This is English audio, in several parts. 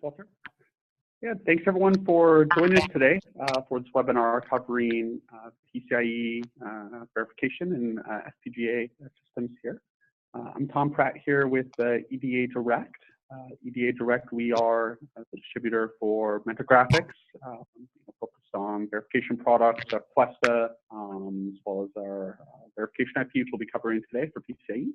Walter. Yeah, thanks everyone for joining us today for this webinar covering PCIe verification and FPGA systems here. I'm Tom Pratt here with EDA Direct. EDA Direct, we are the distributor for Mentor Graphics, focused on verification products, Questa, as well as our verification IPs we'll be covering today for PCIe.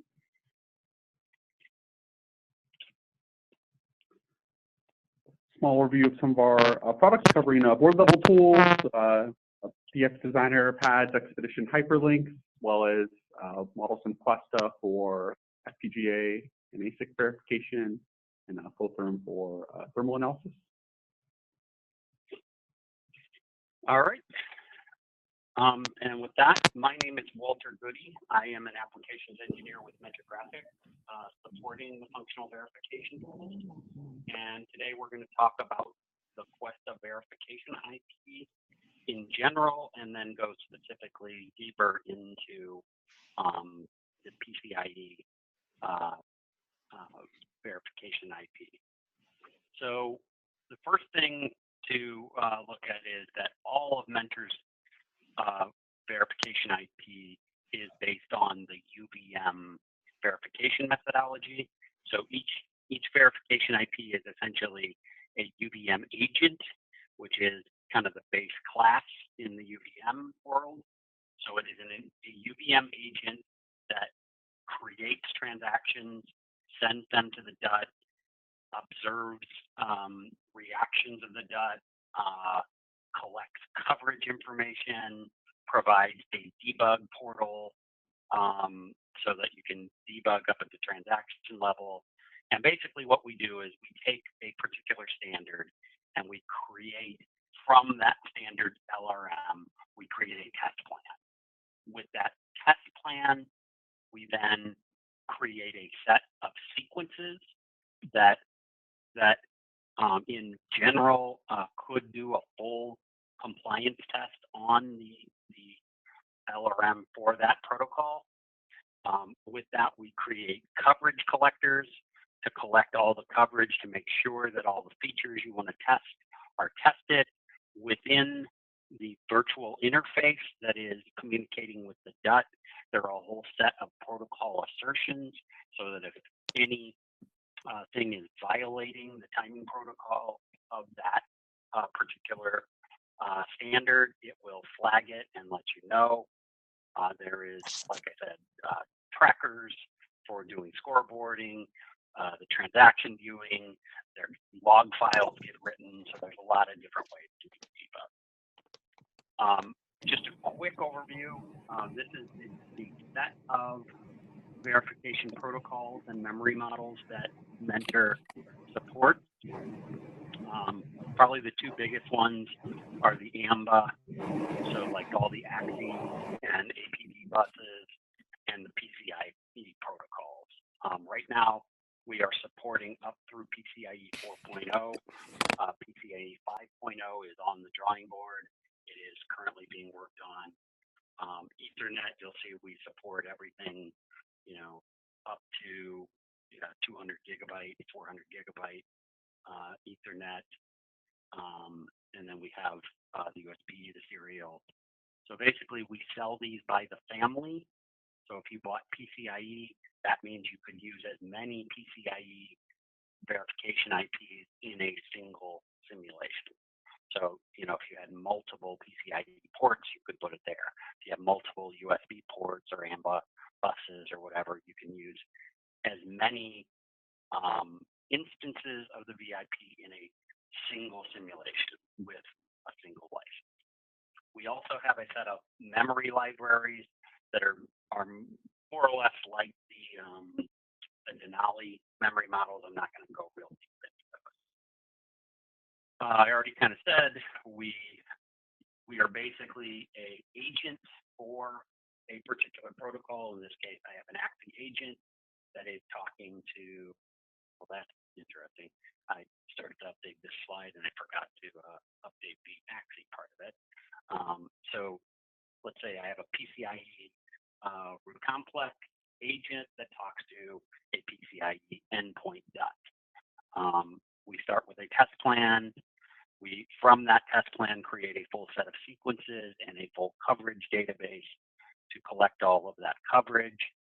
Small review of some of our products covering board level tools, DX Designer pads, Expedition hyperlinks, as well as models in Questa for FPGA and ASIC verification, and Fultherm for thermal analysis. All right. And with that, my name is Walter Goody. I am an applications engineer with Mentor Graphics, supporting the functional verification tools. And today we're going to talk about the Questa verification IP in general, and then go specifically deeper into the PCIe verification IP. So the first thing to look at is that all of Mentor's verification IP is based on the UVM verification methodology. So each verification IP is essentially a UVM agent, which is kind of the base class in the UVM world. So it is a UVM agent that creates transactions, sends them to the DUT, observes reactions of the DUT, collects coverage information, provides a debug portal so that you can debug up at the transaction level. And basically what we do is we take a particular standard and we create from that standard LRM, we create a test plan. With that test plan, we then create a set of sequences that in general could do a full compliance test on the LRM for that protocol. With that, we create coverage collectors to collect all the coverage to make sure that all the features you want to test are tested within the virtual interface that is communicating with the DUT. There are a whole set of protocol assertions so that if any thing is violating the timing protocol of that particular standard, it will flag it and let you know. There is, like I said, trackers for doing scoreboarding, the transaction viewing, their log files get written, so there's a lot of different ways to do debug. Just a quick overview, this is the set of verification protocols and memory models that Mentor supports. Probably the two biggest ones are the AMBA, so like all the AXI and APD buses, and the PCIe protocols. Right now, we are supporting up through PCIe 4.0. PCIe 5.0 is on the drawing board. It is currently being worked on. Ethernet, you'll see we support everything, up to 200 gigabyte, 400 gigabyte Ethernet. And then we have the USB, the serial. So basically, we sell these by the family. So if you bought PCIe, that means you could use as many PCIe verification IPs in a single simulation. So, if you had multiple PCIe ports, you could put it there. If you have multiple USB ports or AMBA buses or whatever, you can use as many instances of the VIP in a single simulation with a single license. We also have a set of memory libraries that are more or less like the Denali memory models. I'm not going to go real deep into those. I already kind of said we are basically an agent for a particular protocol. In this case, I have an AXI agent that is talking to, well, that's interesting. I started to update this slide and I forgot to update the AXI part of it. So let's say I have a PCIe root complex agent that talks to a PCIe endpoint DUT. we start with a test plan. We, from that test plan, create a full set of sequences and a full coverage database to collect all of that coverage.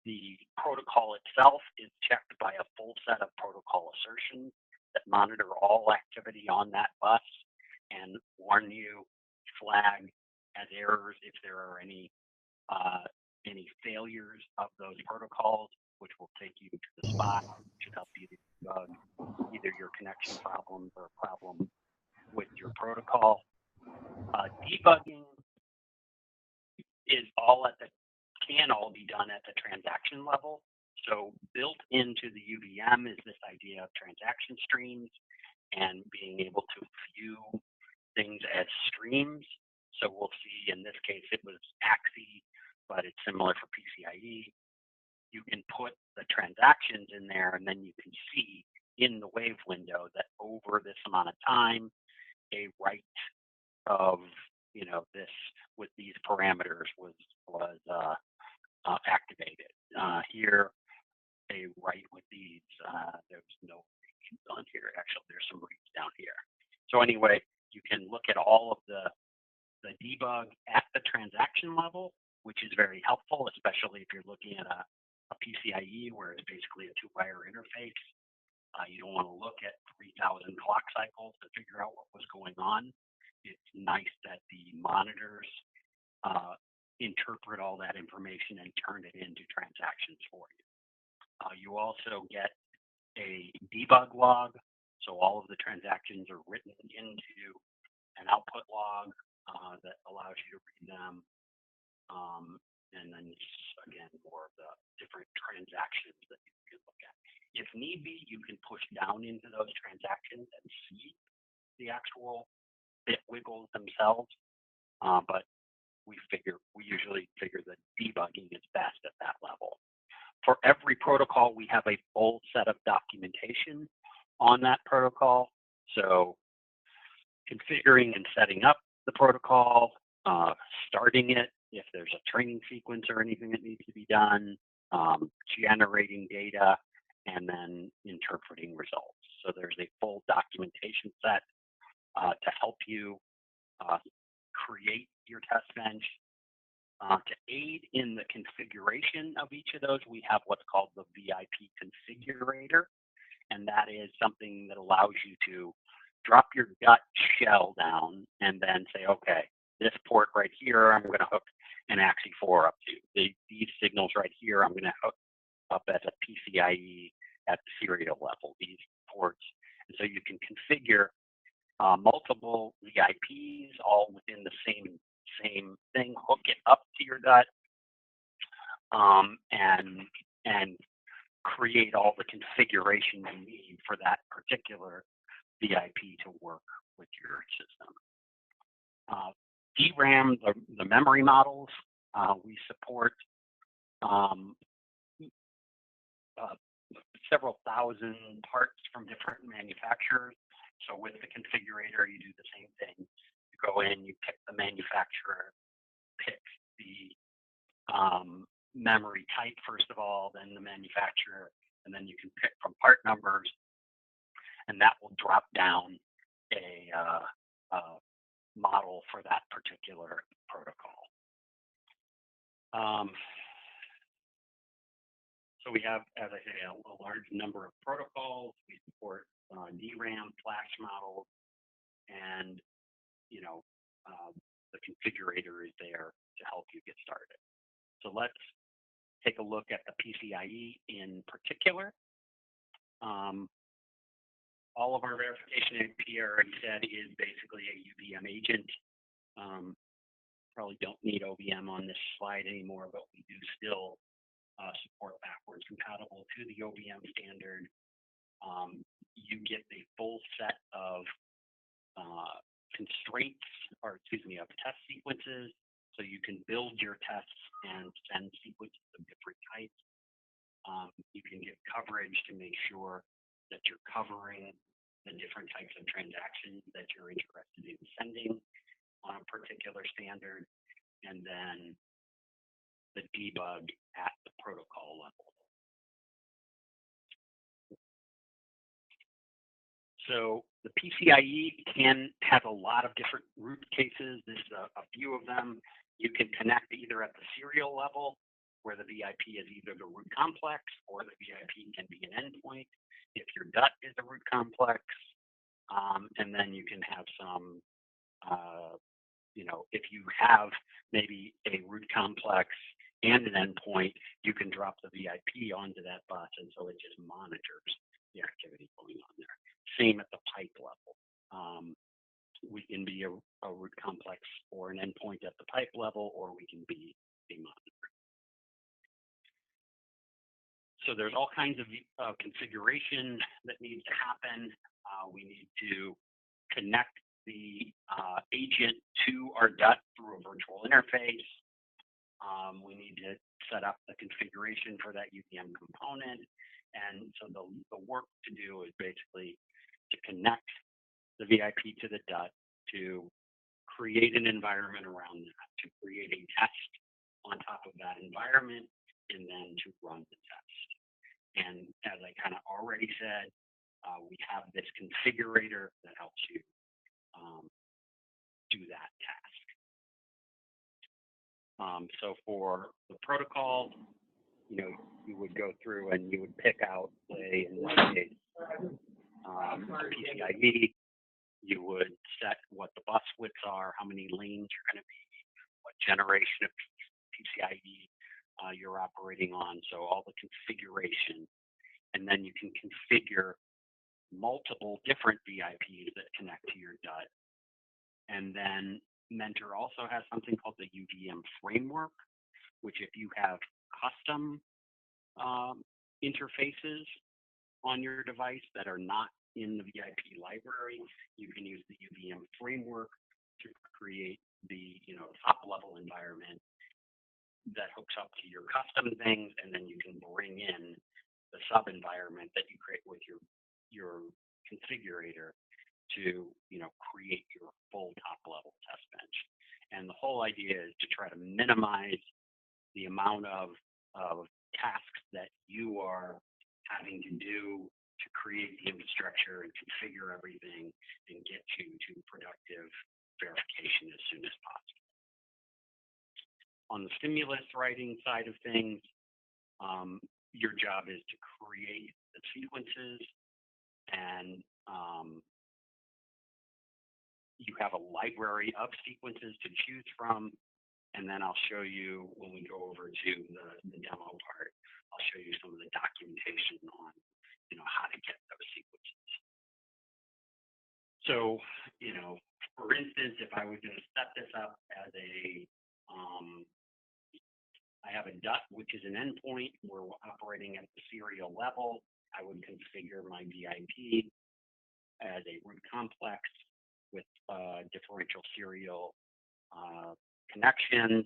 The protocol itself is checked by a full set of protocol assertions that monitor all activity on that bus and warn you, flag as errors if there are any failures of those protocols, which will take you to the spot to help you debug either your connection problems or a problem with your protocol. Debugging is can all be done at the transaction level. So built into the UVM is this idea of transaction streams and being able to view things as streams. So we'll see in this case it was AXI, but it's similar for PCIe. You can put the transactions in there, and then you can see in the wave window that over this amount of time, a write of this with these parameters was activated. Here, a write with these. There's no reads on here. Actually, there's some reads down here. So anyway, you can look at all of the debug at the transaction level, which is very helpful, especially if you're looking at a PCIe where it's basically a two-wire interface. You don't want to look at 3,000 clock cycles to figure out what was going on. It's nice that the monitors interpret all that information and turn it into transactions for you. You also get a debug log, so all of the transactions are written into an output log that allows you to read them. And then again, more of the different transactions that you can look at. If need be, you can push down into those transactions and see the actual bit wiggles themselves. But we usually figure that debugging is best at that level. For every protocol, we have a full set of documentation on that protocol. So configuring and setting up the protocol, starting it, if there's a training sequence or anything that needs to be done, generating data, and then interpreting results. So there's a full documentation set to help you create your test bench. To aid in the configuration of each of those, we have what's called the VIP configurator, and that is something that allows you to drop your gut shell down and then say, okay, this port right here, I'm going to hook an AXI4 up to. These signals right here, I'm going to hook up as a PCIe at the serial level, these ports. And so you can configure multiple VIPs all within the same thing, hook it up to your gut, and create all the configuration you need for that particular VIP to work with your system. DRAM, the memory models, we support several thousand parts from different manufacturers. So with the configurator, you do the same thing. You go in, you pick the manufacturer, pick the memory type first of all, then the manufacturer, and then you can pick from part numbers, and that will drop down a model for that particular protocol. So we have, as I say, a large number of protocols. We support DRAM, flash models, and the configurator is there to help you get started. So let's take a look at the PCIe in particular. All of our verification, as Pierre already said, is basically a UVM agent. Probably don't need OVM on this slide anymore, but we do still support backwards compatible to the OVM standard. You get the full set of constraints, or excuse me, of test sequences. So you can build your tests and send sequences of different types. You can get coverage to make sure that you're covering the different types of transactions that you're interested in sending on a particular standard, and then the debug at the protocol level. So the PCIe has a lot of different root cases. There's a few of them. You can connect either at the serial level, where the VIP is either the root complex or the VIP can be an endpoint if your DUT is a root complex. And then you can have some, if you have maybe a root complex and an endpoint, you can drop the VIP onto that bus, and so it just monitors the activity going on there. Same at the pipe level. We can be a root complex or an endpoint at the pipe level, or we can be a monitor. So there's all kinds of configuration that needs to happen. We need to connect the agent to our DUT through a virtual interface. We need to set up the configuration for that UVM component. And so the work to do is basically to connect the VIP to the DUT, to create an environment around that, to create a test on top of that environment, and then to run the test. And as I kind of already said, we have this configurator that helps you do that task. So for the protocol, you would go through and you would pick out, say, in this case, PCIe. You would set what the bus widths are, how many lanes you're going to be, what generation of PCIe you're operating on, so all the configuration. And then you can configure multiple different VIPs that connect to your DUT. And then Mentor also has something called the UVM framework, which if you have custom interfaces on your device that are not in the VIP library, you can use the UVM framework to create the top level environment that hooks up to your custom things, and then you can bring in the sub environment that you create with your configurator to create your full top level test bench. And the whole idea is to try to minimize the amount of tasks that you are having to do to create the infrastructure and configure everything and get to productive verification as soon as possible. On the stimulus writing side of things, your job is to create the sequences, and you have a library of sequences to choose from. And then I'll show you, when we go over to the demo part, I'll show you some of the documentation on how to get those sequences. So, for instance, if I was going to set this up as I have a DUT, which is an endpoint. We're operating at the serial level. I would configure my VIP as a root complex with differential serial connections.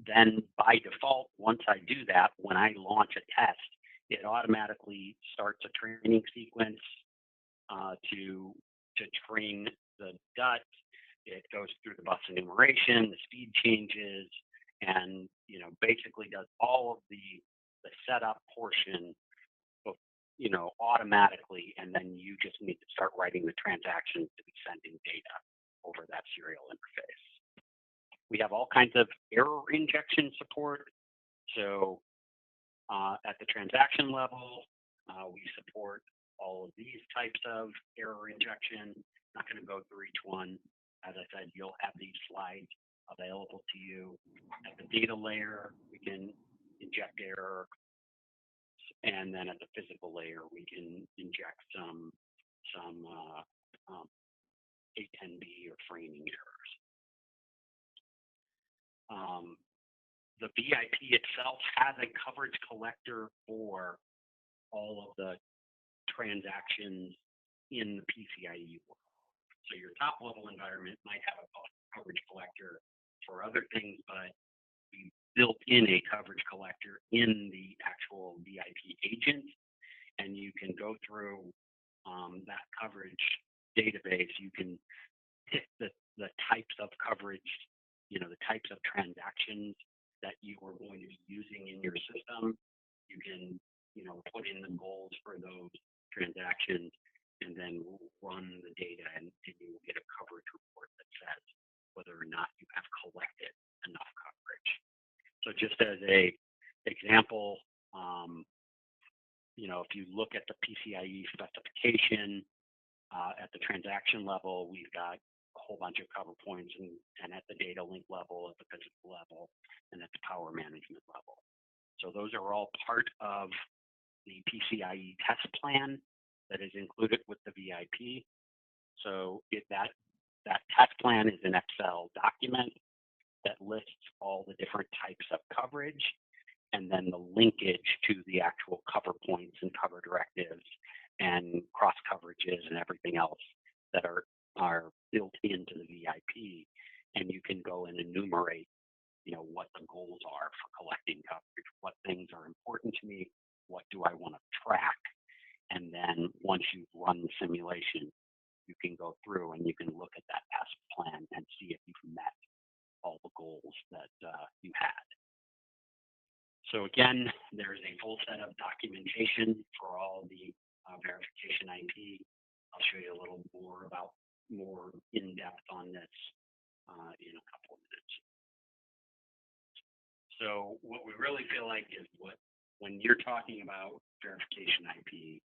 Then by default, once I do that, when I launch a test, it automatically starts a training sequence to train the DUT. It goes through the bus enumeration, the speed changes, and basically does all of the setup portion of, automatically, and then you just need to start writing the transactions to be sending data over that serial interface. We have all kinds of error injection support. So at the transaction level, we support all of these types of error injection. Not going to go through each one. As I said, you'll have these slides available to you. At the data layer, we can inject error. And then at the physical layer, we can inject some A10B or framing errors. The VIP itself has a coverage collector for all of the transactions in the PCIe world. So your top level environment might have a coverage collector for other things, but we built in a coverage collector in the actual VIP agent, and you can go through that coverage database. You can pick the types of coverage, the types of transactions that you are going to be using in your system. You can, put in the goals for those transactions, and then run the data, and you will get a coverage report that says whether or not you have collected enough coverage. So just as a example, if you look at the PCIe specification at the transaction level, we've got a whole bunch of cover points, and at the data link level, at the physical level, and at the power management level. So those are all part of the PCIe test plan that is included with the VIP. So that test plan is an Excel document that lists all the different types of coverage, and then the linkage to the actual cover points and cover directives and cross coverages and everything else that are built into the VIP. And you can go and enumerate, what the goals are for collecting coverage, what things are important to me, what do I want to track. And then once you've run the simulation, you can go through and you can look at that test plan and see if you've met all the goals that you had. So again, there's a full set of documentation for all the verification IP. I'll show you a little more in depth on this in a couple of minutes. So what we really feel like is when you're talking about verification IP,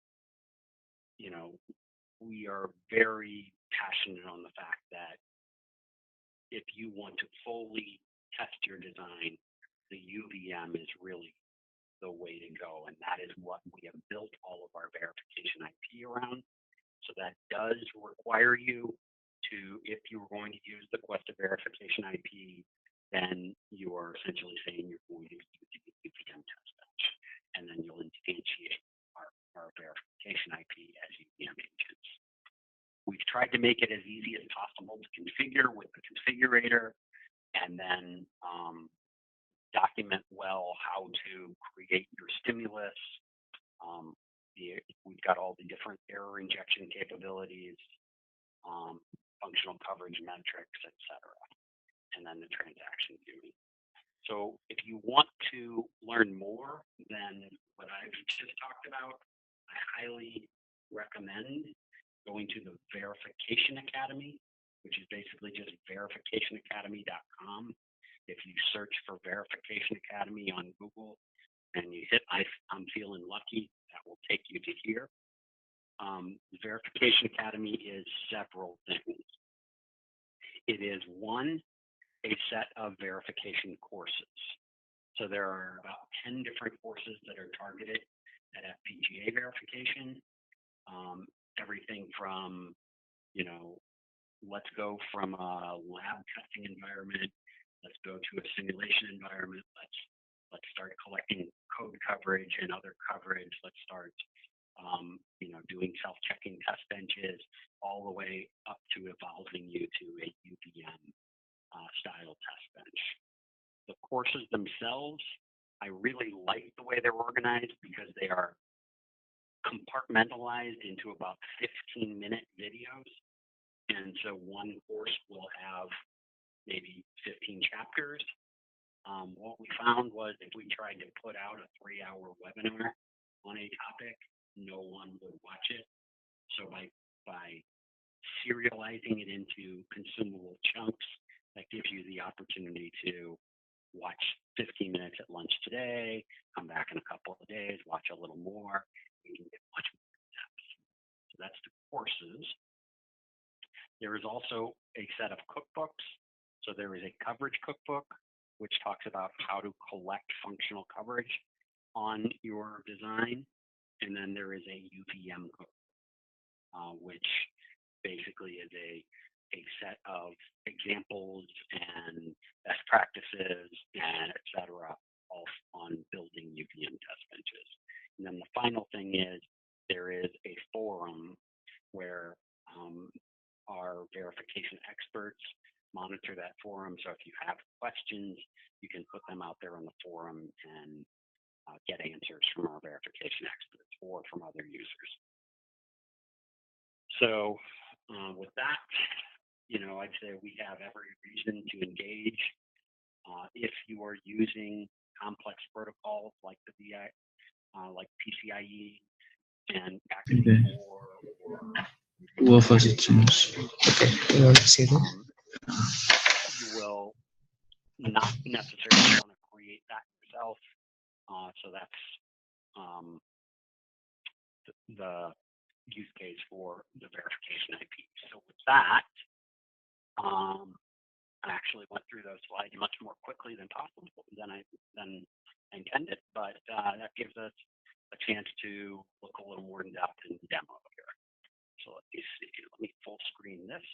we are very passionate on the fact that if you want to fully test your design, the UVM is really the way to go, and that is what we have built all of our verification IP around. So that does require you to, if you're going to use the Questa verification IP, then you are essentially saying you're going to use the UVM test bench, and then you'll instantiate our verification IP as UVM agents. We've tried to make it as easy as possible to configure with the configurator, and then document well how to create your stimulus. We've got all the different error injection capabilities, functional coverage metrics, etc., and then the transaction queuing. So if you want to learn more than what I've just talked about, I highly recommend going to the Verification Academy, which is basically just verificationacademy.com. If you search for Verification Academy on Google and you hit I'm feeling lucky, that will take you to here. The Verification Academy is several things. It is one, a set of verification courses. So there are about 10 different courses that are targeted at FPGA verification. Everything from, let's go from a lab testing environment, let's go to a simulation environment, let's start collecting code coverage and other coverage, let's start doing self-checking test benches, all the way up to evolving you to a UVM style test bench. The courses themselves, I really like the way they're organized because they are compartmentalized into about 15-minute videos. And so one course will have maybe 15 chapters. What we found was if we tried to put out a 3-hour webinar on a topic, no one would watch it. So by serializing it into consumable chunks, that gives you the opportunity to watch 15 minutes at lunch today, come back in a couple of days, watch a little more, you can get much more in depth. So that's the courses. There is also a set of cookbooks. So there is a coverage cookbook, which talks about how to collect functional coverage on your design. And then there is a UVM cookbook, which basically is a set of examples and best practices and et cetera, all on building UVM test benches. And then the final thing is there is a forum where our verification experts monitor that forum. So if you have questions, you can put them out there on the forum and get answers from our verification experts or from other users. So with that, I'd say we have every reason to engage. If you are using complex protocols like the like PCIe and Packet 4 or Buffer systems. Okay, let's see this. You will not necessarily want to create that yourself. So that's the use case for the verification IP. So with that, I actually went through those slides much more quickly than possible than I intended, but that gives us a chance to look a little more in depth in the demo here. So let me see. Let me full screen this.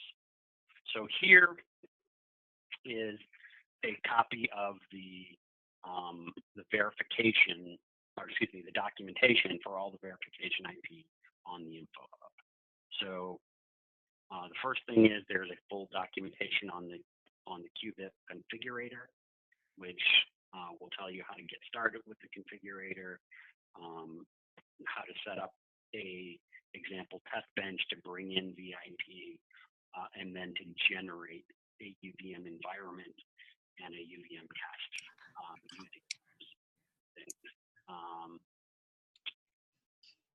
So here is a copy of the verification, or excuse me, the documentation for all the verification IP on the info hub. So the first thing is there's a full documentation on the QVIP configurator, which will tell you how to get started with the configurator, how to set up a example test bench to bring in VIP, and then to generate a UVM environment and a UVM test using things.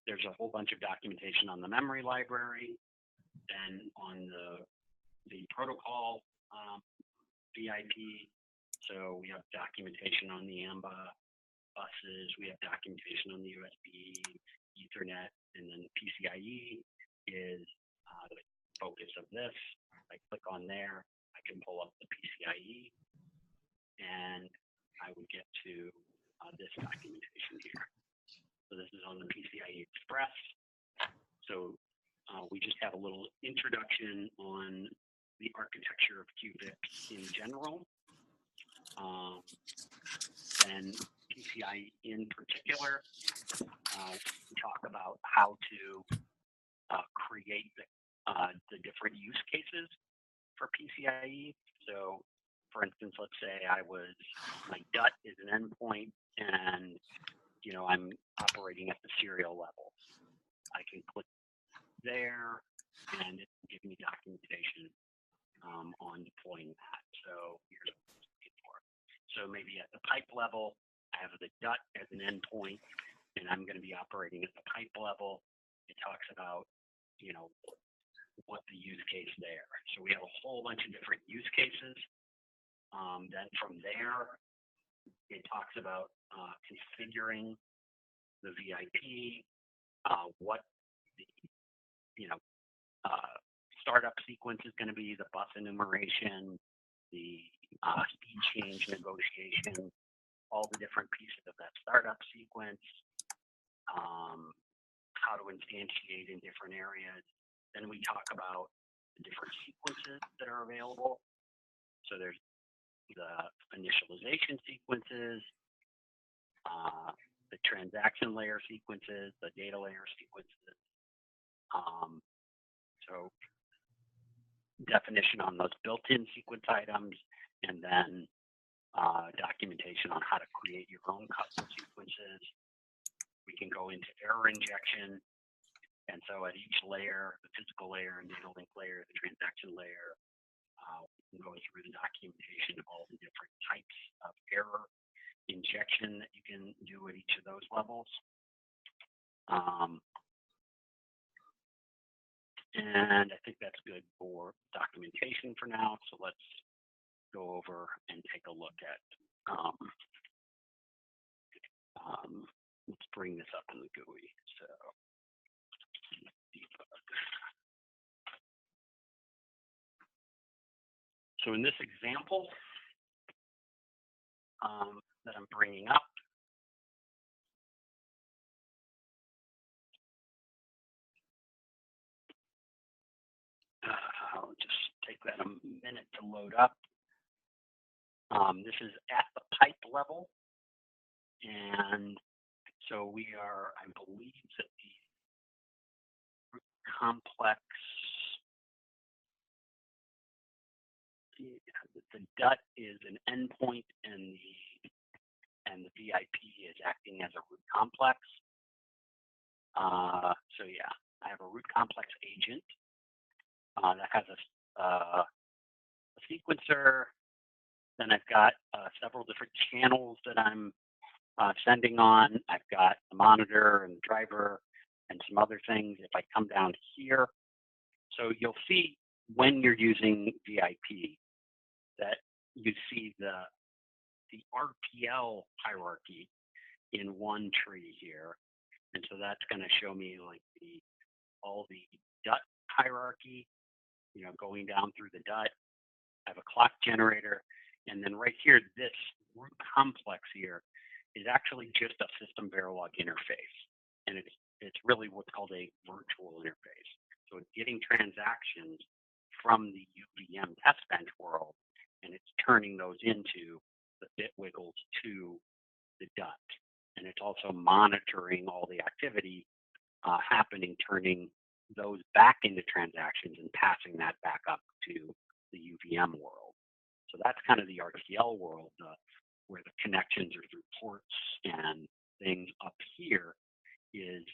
There's a whole bunch of documentation on the memory library, then on the protocol VIP. So we have documentation on the AMBA buses, we have documentation on the USB, Ethernet, and then the PCIe is the focus of this. I click on there, I can pull up the PCIe, and I would get to this documentation here. So this is on the PCIe Express. So we just have a little introduction on the architecture of QVIPs in general. And PCIe in particular, we talk about how to create the different use cases for PCIe. So for instance, let's say my DUT is an endpoint and I'm operating at the serial level. I can click there and it will give me documentation on deploying that. So here's what I'm looking for. So maybe at the pipe level, I have the DUT as an endpoint, and I'm going to be operating at the pipe level. It talks about, what the use case there. So we have a whole bunch of different use cases. Then from there, it talks about configuring the VIP, what the startup sequence is going to be, the bus enumeration, the speed change negotiation, all the different pieces of that startup sequence, how to instantiate in different areas. Then we talk about the different sequences that are available. So there's the initialization sequences, the transaction layer sequences, the data layer sequences. So definition on those built-in sequence items, and then documentation on how to create your own custom sequences. We can go into error injection. And so at each layer, the physical layer and data link layer, the transaction layer, we can go through the documentation of all the different types of error injection that you can do at each of those levels. And I think that's good for documentation for now. So let's go over and take a look at, let's bring this up in the GUI. So debug. So in this example that I'm bringing up, I'll just take that a minute to load up. This is at the pipe level. And so we are, I believe that the root complex, the DUT is an endpoint and the VIP is acting as a root complex. So yeah, I have a root complex agent that has a sequencer. Then I've got several different channels that I'm sending on. I've got the monitor and the driver and some other things. If I come down here, So you'll see when you're using VIP that you see the RPL hierarchy in one tree here. And so that's going to show me like all the DUT hierarchy, going down through the DUT. I have a clock generator. And then right here, this root complex here is actually just a system Verilog interface. And it's really what's called a virtual interface. So it's getting transactions from the UVM test bench world, and it's turning those into the bit wiggles to the DUT. And it's also monitoring all the activity happening, turning those back into transactions and passing that back up to the UVM world. So that's kind of the RTL world, where the connections are through ports and things. Up here is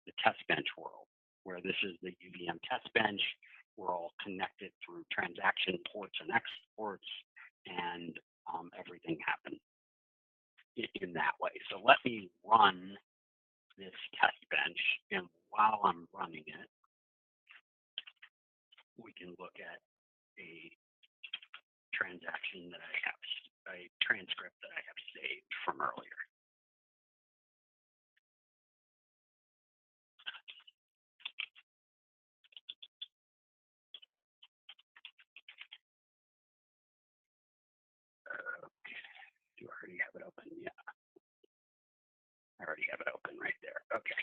the test bench world, where this is the UVM test bench. We're all connected through transaction ports and exports, and everything happens in that way. So let me run this test bench, and while I'm running it, we can look at a transaction that I have, a transcript that I have saved from earlier. Okay. Do I already have it open? Yeah. I already have it open right there. Okay.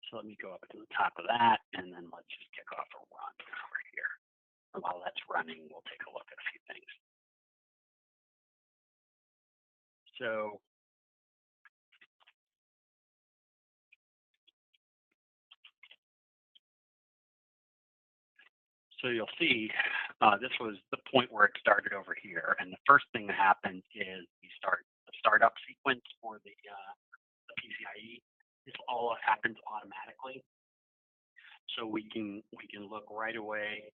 So let me go up to the top of that, and then let's just kick off a run over here. And while that's running, we'll take a look at a few things. So you'll see this was the point where it started over here, and the first thing that happens is we start the startup sequence for the PCIe. This all happens automatically, so we can look right away.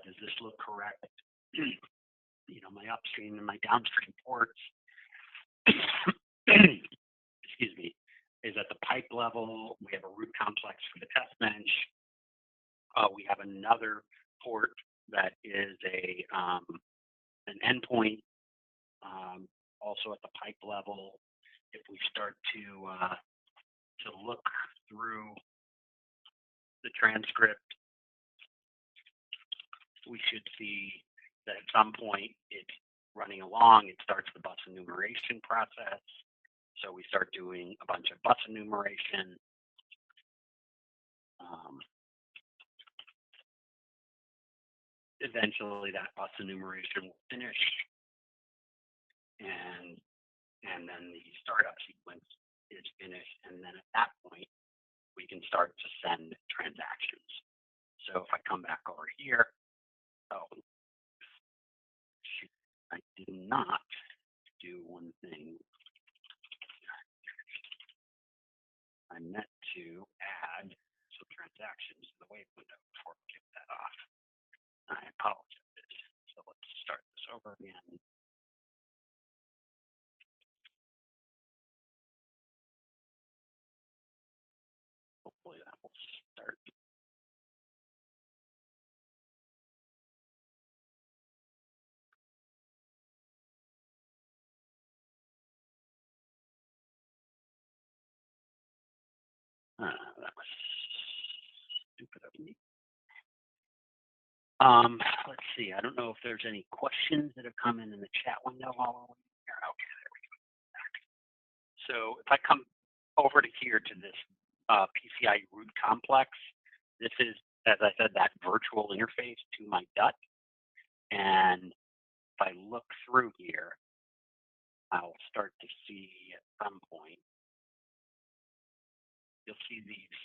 Does this look correct? My upstream and my downstream ports, excuse me, is at the pipe level. We have a root complex for the test bench. We have another port that is an endpoint, also at the pipe level. If we start to look through the transcript, we should see that at some point it's running along. It starts the bus enumeration process. So we start doing a bunch of bus enumeration. Eventually that bus enumeration will finish, and then the startup sequence is finished, and then at that point we can start to send transactions. So if I come back over here, I did not do one thing. I meant to add some transactions to the wave window before we kick that off. I apologize. So let's start this over again. Hopefully that will start. That was stupid of me. Let's see. I don't know if there's any questions that have come in the chat window while we're here. Okay, there we go. So if I come over to here to this PCIe root complex, this is, as I said, that virtual interface to my DUT. And if I look through here, I'll start to see at some point, you'll see these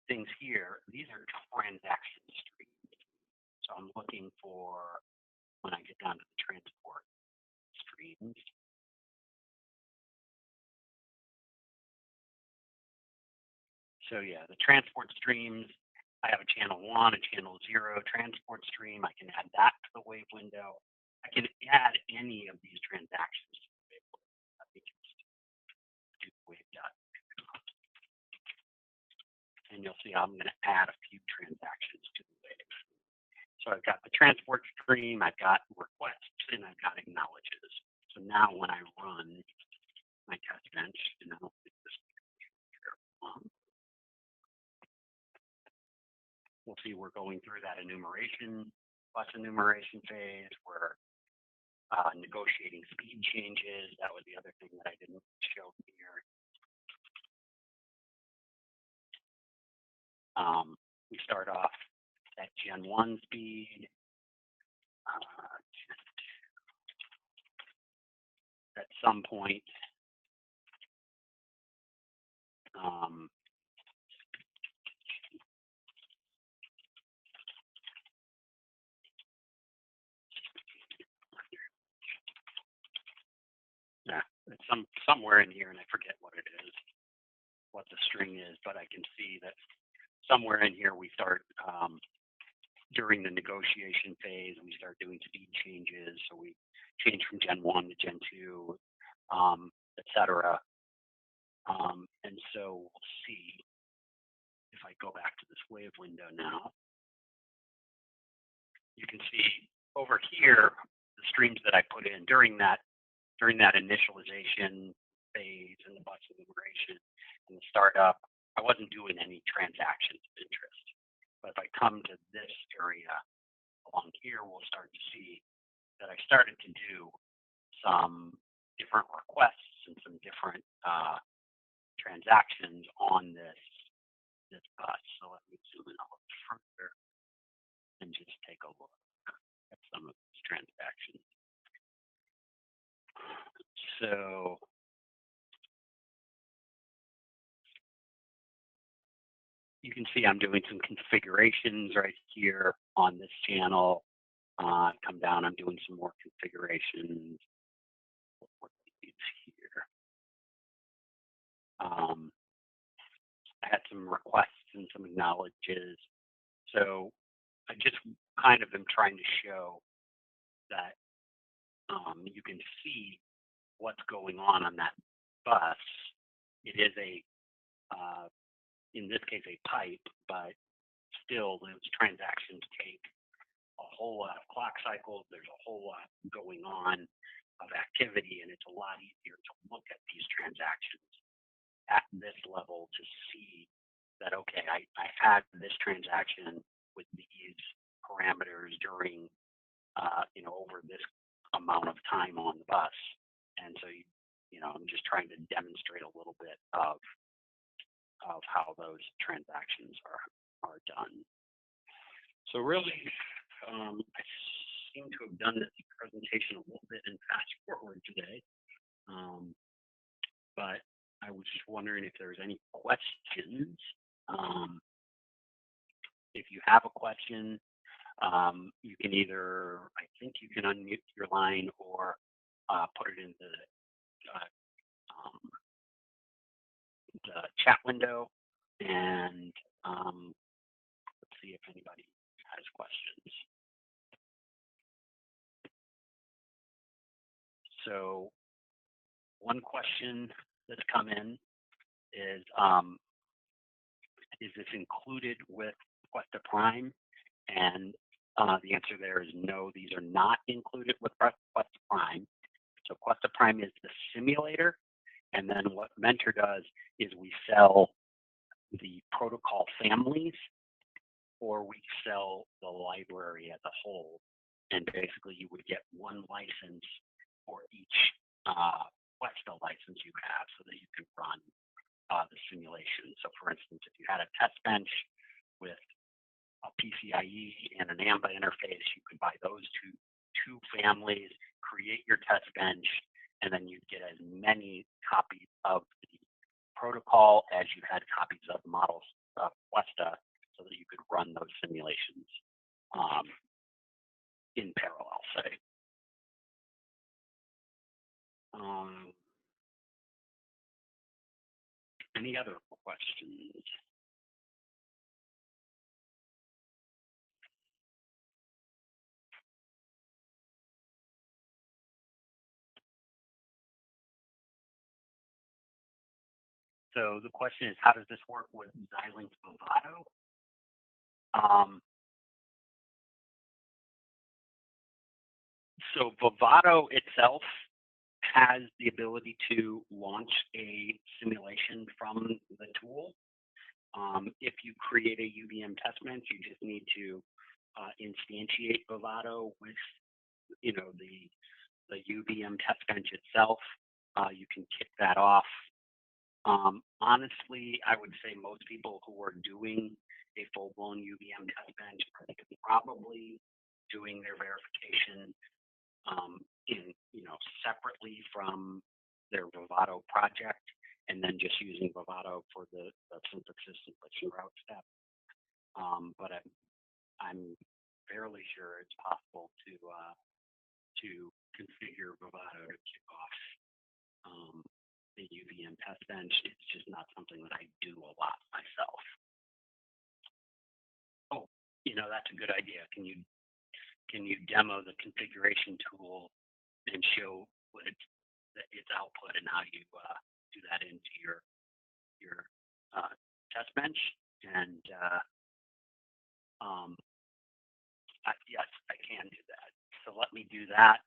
things here. These are transaction streams. So I'm looking for, when I get down to the transport streams, so yeah, the transport streams, I have a channel 1, a channel 0 transport stream. I can add that to the wave window. I can add any of these transactions to the wave window. Let me just do wave dot. and you'll see I'm going to add a few transactions to the wave. So I've got the transport stream, I've got requests, and I've got acknowledges. So now when I run my test bench, and I don't think this we'll see we're going through that bus enumeration phase. We're negotiating speed changes. That was the other thing that I didn't show here. We start off at Gen 1 speed. At some point, it's somewhere in here, and I forget what it is, what the string is, but I can see that somewhere in here we start during the negotiation phase, we start doing speed changes. So we change from Gen 1 to Gen 2, et cetera. And so we'll see if I go back to this wave window now. You can see over here the streams that I put in during that initialization phase and the bus enumeration and the startup. I wasn't doing any transactions of interest. But if I come to this area along here, we'll start to see that I started to do some different requests and some different transactions on this bus. So let me zoom in a little further and just take a look at some of these transactions. So you can see I'm doing some configurations right here on this channel. Come down, I'm doing some more configurations. What is here? I had some requests and some acknowledges. So I just kind of am trying to show that you can see what's going on that bus. It is in this case, a pipe, but still those transactions take a whole lot of clock cycles. There's a whole lot going on of activity, and it's a lot easier to look at these transactions at this level to see that, okay, I had this transaction with these parameters during, over this amount of time on the bus. And so, I'm just trying to demonstrate a little bit of how those transactions are done. So really, I seem to have done this presentation a little bit in fast forward today, but I was just wondering if there's any questions. If you have a question, you can either, I think you can unmute your line or put it in the chat window, and let's see if anybody has questions. So one question that's come in is this included with Questa Prime? And the answer there is no, these are not included with Questa Prime. So Questa Prime is the simulator, and then what Mentor does is we sell the protocol families, or we sell the library as a whole. And basically you would get one license for each Questa license you have so that you can run the simulation. So for instance, if you had a test bench with a PCIe and an AMBA interface, you could buy those two families, create your test bench, and then you'd get as many copies of the protocol as you had copies of models of Questa, so that you could run those simulations in parallel, say. Any other questions? So the question is, how does this work with Xilinx Vivado? So Vivado itself has the ability to launch a simulation from the tool. If you create a UVM test bench, you just need to instantiate Vivado with, the UVM test bench itself. You can kick that off. Honestly, I would say most people who are doing a full-blown UVM test bench are probably doing their verification separately from their Vivado project, and then just using Vivado for the synthesis and switching route step. But I'm fairly sure it's possible to configure Vivado to kick off the UVM test bench. It's just not something that I do a lot myself. Oh, that's a good idea. Can you demo the configuration tool and show what its output and how you do that into your test bench? And yes, I can do that. So let me do that.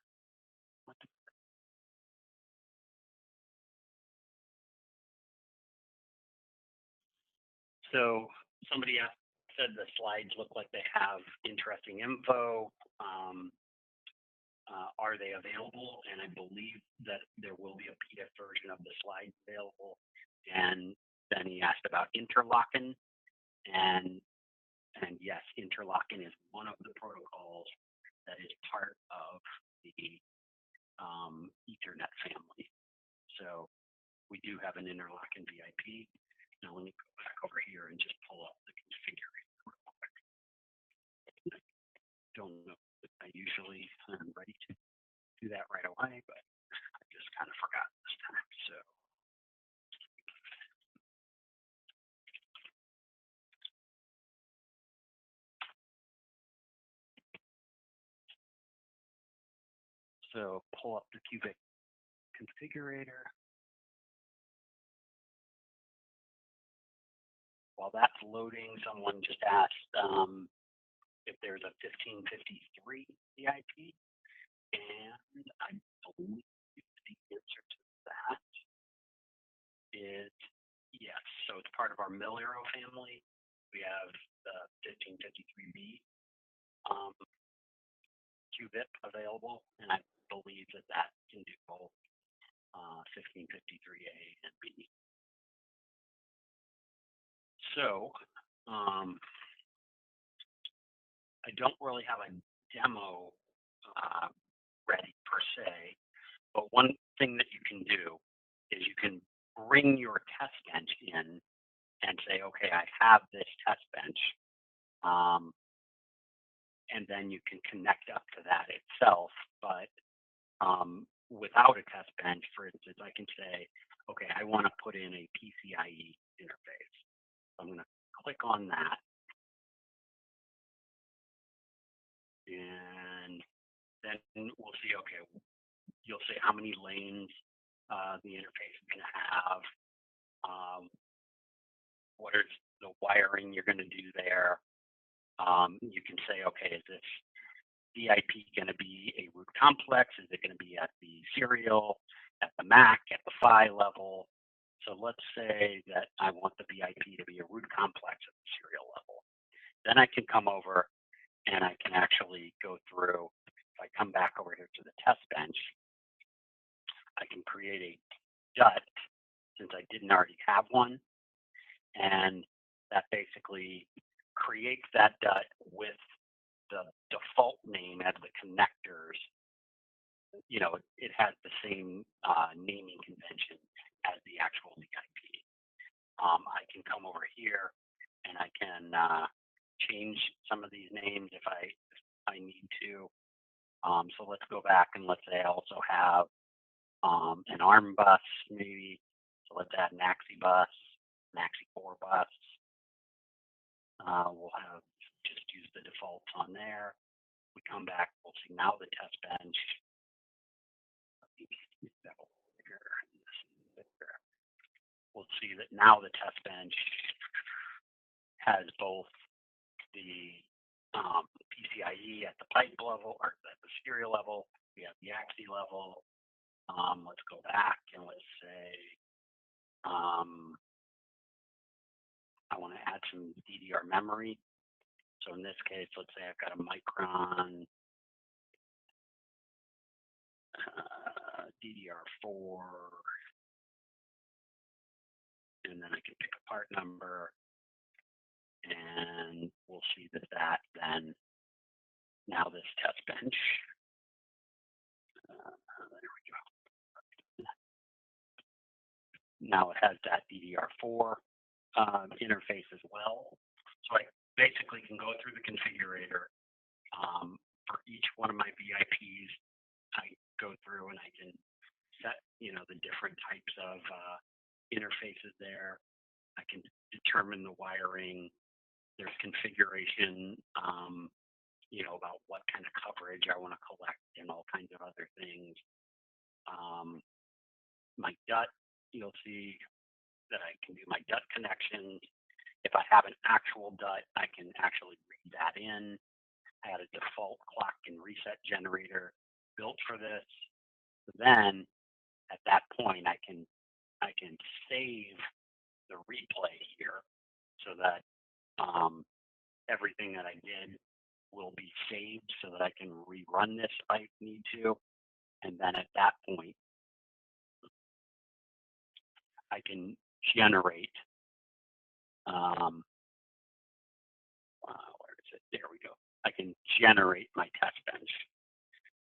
So somebody said the slides look like they have interesting info. Are they available? And I believe that there will be a PDF version of the slides available. And then he asked about interlocking. And yes, interlocking is one of the protocols that is part of the Ethernet family. So we do have an interlocking VIP. Now let me go back over here and just pull up the configuration real quick. I don't know if I usually am ready to do that right away, but I just kind of forgot this time. So pull up the Cubic configurator. While that's loading, someone just asked if there's a 1553 VIP, and I believe the answer to that is yes. So it's part of our Millero family. We have the 1553B qubit available, and I believe that can do both 1553A and B. So I don't really have a demo ready per se, but one thing that you can do is you can bring your test bench in and say, okay, I have this test bench, and then you can connect up to that itself. But without a test bench, for instance, I can say, okay, I want to put in a PCIe interface. So I'm going to click on that. And then we'll see, okay, you'll say how many lanes the interface is going to have, what is the wiring you're going to do there. You can say, okay, is this VIP going to be a root complex? Is it going to be at the serial, at the MAC, at the PHY level? So let's say that I want the VIP to be a root complex at the serial level. Then I can come over and I can actually go through. If I come back over here to the test bench, I can create a DUT since I didn't already have one. And that basically creates that DUT with the default name as the connectors. It has the same naming convention as the actual VIP. I can come over here and I can change some of these names if I need to. So let's go back and let's say I also have an ARM bus maybe. So let's add an AXI bus, an AXI 4 bus. We'll have just use the defaults on there. We come back, we'll see now the test bench. we'll see that now the test bench has both the PCIe at the pipe level or at the serial level. We have the AXI level. Let's go back and let's say I want to add some DDR memory. So in this case, let's say I've got a Micron DDR4, and then I can pick a part number, and we'll see that then now this test bench, there we go. Now it has that DDR4 interface as well. So I basically can go through the configurator for each one of my VIPs. I go through and I can set, the different types of interfaces there. I can determine the wiring. There's configuration, about what kind of coverage I want to collect and all kinds of other things. My DUT, you'll see that I can do my DUT connections. If I have an actual DUT, I can actually read that in. I had a default clock and reset generator built for this. Then at that point, I can save the replay here so that everything that I did will be saved so that I can rerun this if I need to. And then at that point, I can generate, where is it? There we go. I can generate my test bench.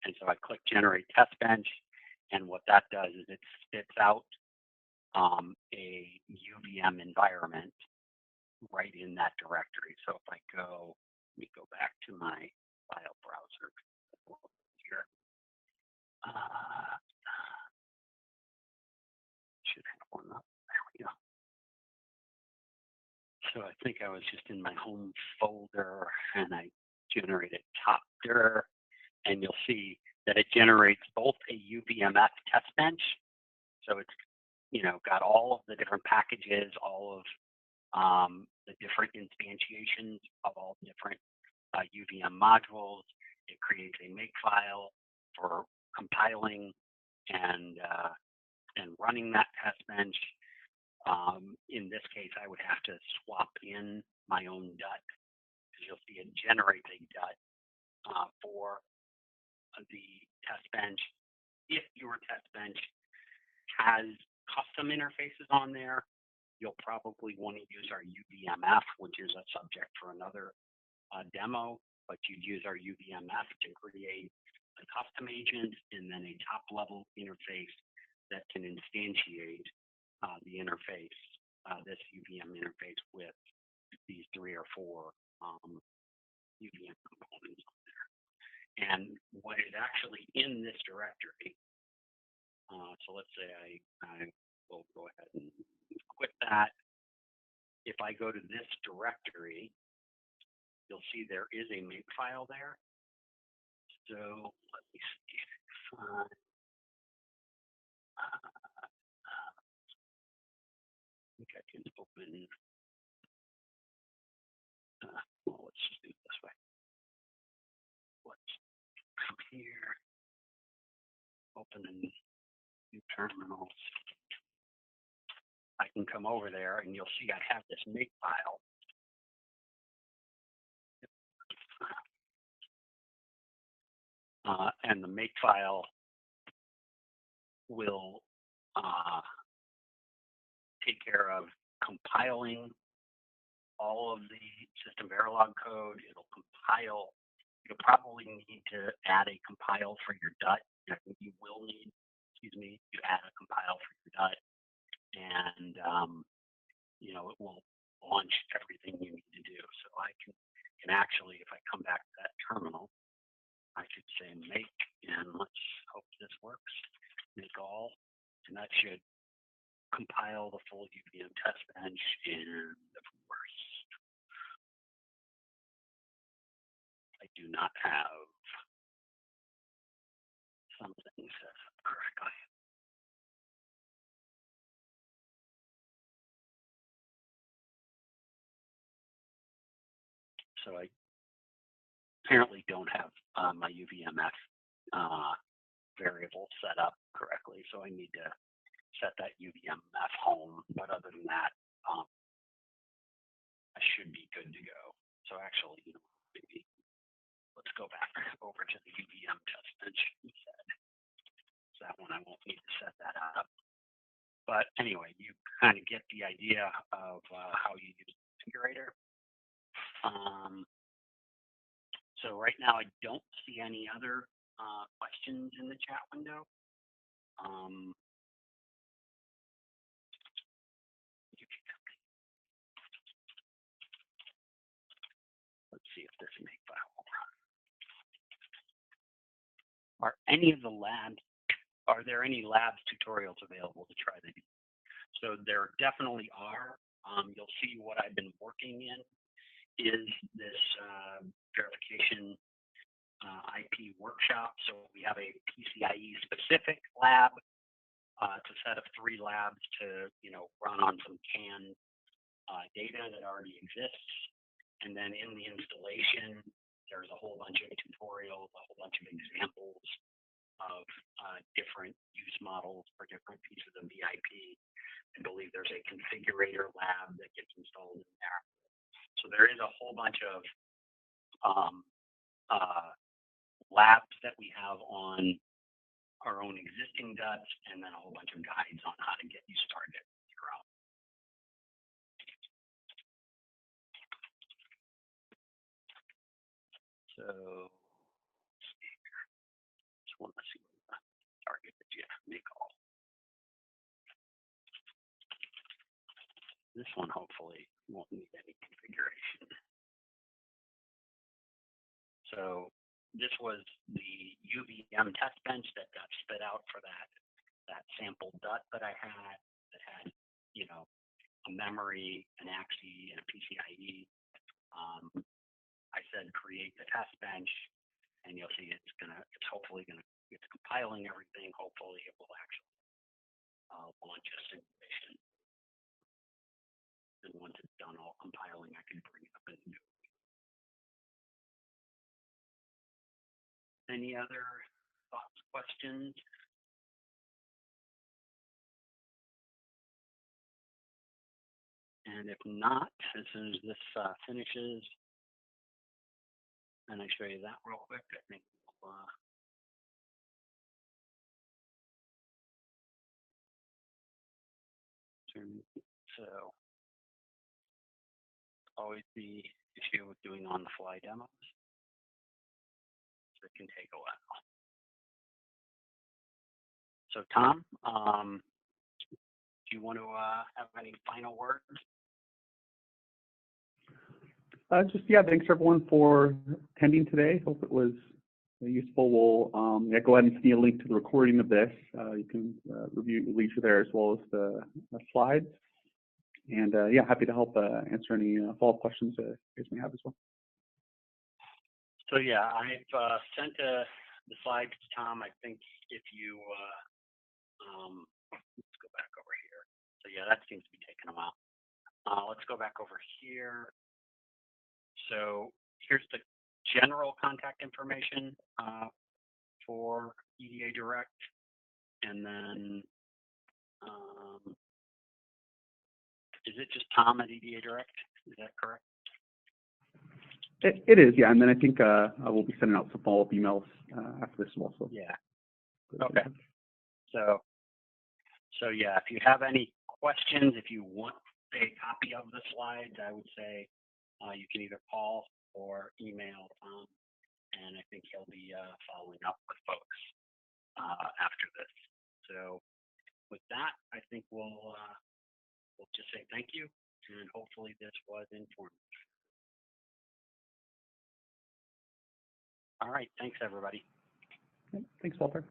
And so I click generate test bench, and what that does is it spits out a UVM environment right in that directory. So if I go, let me go back to my file browser here. Should have one up. There we go. So I think I was just in my home folder and I generated top dir, and you'll see that it generates both a UVMF test bench. So it's got all of the different packages, all of the different instantiations of all the different UVM modules. It creates a makefile for compiling and running that test bench. In this case, I would have to swap in my own DUT, because you'll see it generates a DUT for the test bench. If your test bench has custom interfaces on there, you'll probably want to use our UVMF, which is a subject for another demo, but you'd use our UVMF to create a custom agent and then a top-level interface that can instantiate the interface, this UVM interface with these 3 or 4 UVM components on there. And what is actually in this directory, so let's say I will go ahead and quit that. If I go to this directory, you'll see there is a makefile there. So let me see. I think I can open, well, let's just do it this way. Let's come here, open a new terminal. I can come over there and you'll see I have this makefile. And the makefile will take care of compiling all of the system Verilog code. It'll compile. You'll probably need to add a compile for your DUT. I think you will need, to add a compile for your DUT. And, it will launch everything you need to do. So I can actually, if I come back to that terminal, I could say make, and let's hope this works, make all, and that should compile the full UVM test bench. And of course, I do not have something set up correctly. So I apparently don't have my UVMF variable set up correctly, so I need to set that UVMF home. But other than that, I should be good to go. So actually, maybe let's go back over to the UVM test bench instead. So that one I won't need to set that up. But anyway, you kind of get the idea of how you use the configurator. So right now I don't see any other questions in the chat window. Let's see if this makefile will run. Are there any labs tutorials available to try the? So there definitely are. You'll see what I've been working in is this verification IP workshop. So we have a PCIe specific lab. It's a set of 3 labs to run on some canned data that already exists. And then in the installation, there's a whole bunch of tutorials, a whole bunch of examples of different use models for different pieces of the IP. I believe there's a configurator lab that gets installed in there. So there is a whole bunch of labs that we have on our own existing DUTs, and then a whole bunch of guides on how to get you started with your own. So just want to see what the target that you make all. This one hopefully won't need any configuration. So this was the UVM test bench that got spit out for that sample DUT that I had that had, a memory, an AXI, and a PCIe. I said create the test bench, and you'll see it's compiling everything. Hopefully it will actually launch a simulation. And once it's done all compiling, I can bring it up in new. Any other thoughts, questions? And if not, as soon as this finishes, and I show you that real quick, I think we'll so always the issue with doing on-the-fly demos. So it can take a while. So Tom, do you want to have any final words? Thanks everyone for attending today. Hope it was useful. We'll go ahead and send you a link to the recording of this. You can review at leisure there as well as the slides. And happy to help answer any follow-up questions you guys may have as well. So I've sent the slides to Tom. I think if you let's go back over here. So that seems to be taking a while. Let's go back over here. So here's the general contact information for EDA Direct, and then is it just Tom at EDA Direct? Is that correct? It is, yeah. And then I think I will be sending out some follow-up emails after this also. Yeah. Okay. So if you have any questions, if you want a copy of the slides, I would say you can either call or email Tom, and I think he'll be following up with folks after this. So with that, I think we'll just say thank you, and hopefully this was informative. All right, thanks everybody. Thanks, Walter.